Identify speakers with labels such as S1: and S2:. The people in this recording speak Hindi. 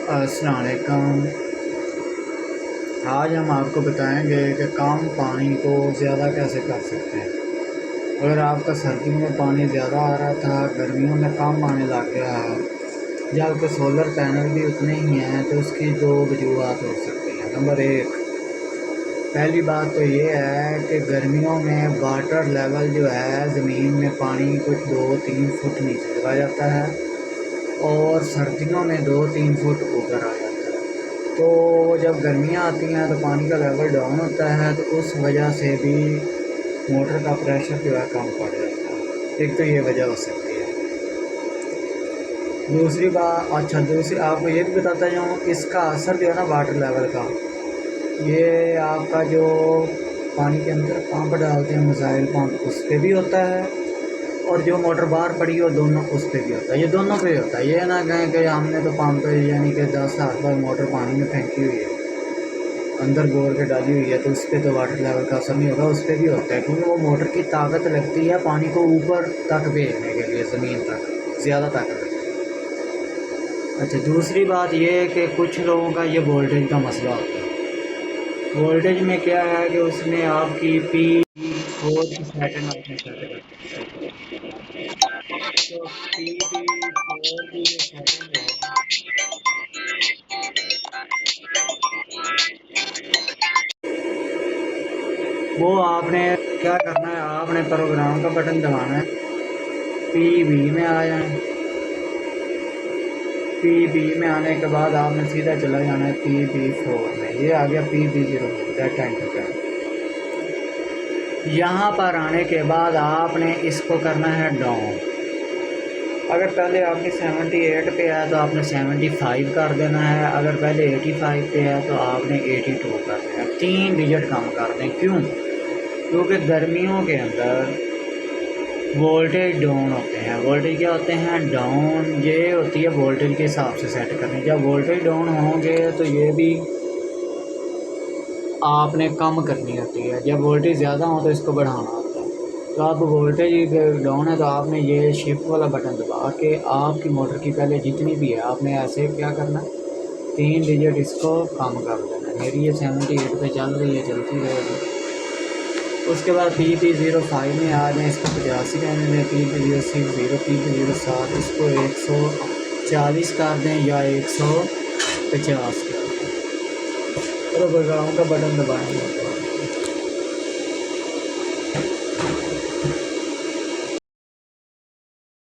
S1: अस्सलाम वालेकुम। आज हम आपको बताएंगे कि कम पानी को ज़्यादा कैसे कर सकते हैं। अगर आपका सर्दियों में पानी ज़्यादा आ रहा था, गर्मियों में कम आने लग गया है, जबकि सोलर पैनल भी उतने ही हैं, तो उसकी दो वजूहत हो सकती हैं। नंबर एक, पहली बात तो ये है कि गर्मियों में वाटर लेवल जो है ज़मीन में पानी कुछ 2-3 फुट नीचे चला जाता है और सर्दियों में 2-3 फुट ऊपर आ जाता है। तो जब गर्मियाँ आती हैं तो पानी का लेवल डाउन होता है, तो उस वजह से भी मोटर का प्रेशर जो है कम पड़ जाता है। एक तो ये वजह हो सकती है। दूसरी बात, दूसरी आपको ये भी बताता जाऊँ, इसका असर जो है ना वाटर लेवल का, ये आपका जो पानी के अंदर पंप डालते हैं, मिसाइल पंप, उस पर भी होता है, और जो मोटर बाहर पड़ी हो दोनों उस पर भी होता है। ये दोनों पे होता है। ये ना कहें कि हमने तो पंप यानी कि 10 हाथ पर मोटर पानी में फेंकी हुई है, अंदर बोर के डाली हुई है, तो उस पर तो वाटर लेवल का असर नहीं होगा। उस पर भी होता है, क्योंकि वो मोटर की ताकत लगती है पानी को ऊपर तक भेजने के लिए, ज़मीन तक ज़्यादा ताकत लगती है। अच्छा, दूसरी बात ये है कि कुछ लोगों का ये वोल्टेज का मसला होता है। वोल्टेज में क्या है कि उसमें आपकी P4 की सेटिंग आपने सेट कर सकते हैं। तो P4 की जो सेटिंग है, वो आपने क्या करना है, आपने प्रोग्राम का बटन दबाना है, PB में आ जाए। PB में आने के बाद आपने सीधा चला जाना है PB4 में। ये आ गया PB0, डाटा एंटर कर। यहाँ पर आने के बाद आपने इसको करना है डाउन। अगर पहले आपकी 78 पे है तो आपने 75 कर देना है। अगर पहले 85 पे है तो आपने 82 कर देना है। 3 डिजिट कम कर दें। क्यों? क्योंकि गर्मियों के अंदर वोल्टेज डाउन होते हैं। वोल्टेज क्या होते हैं? डाउन। ये होती है वोल्टेज के हिसाब से सेट करनी। जब वोल्टेज डाउन होंगे तो ये भी आपने कम करनी होती है। जब वोल्टेज ज़्यादा हो तो इसको बढ़ाना होता है। तो आप वोल्टेज डाउन है तो आपने ये शिफ्ट वाला बटन दबा के आपकी मोटर की पहले जितनी भी है आपने ऐसे क्या करना है, 3 डिजिट इसको कम कर देना है। मेरी ये 78 पे चल रही है, चलती रहेगी। उसके बाद PB05 में आ जाए, इसको 85 रहने दें। PB060, PB07, इसको 140 कर दें या 150 कर दें। तो प्रोग्राम का बटन दबाएंगे।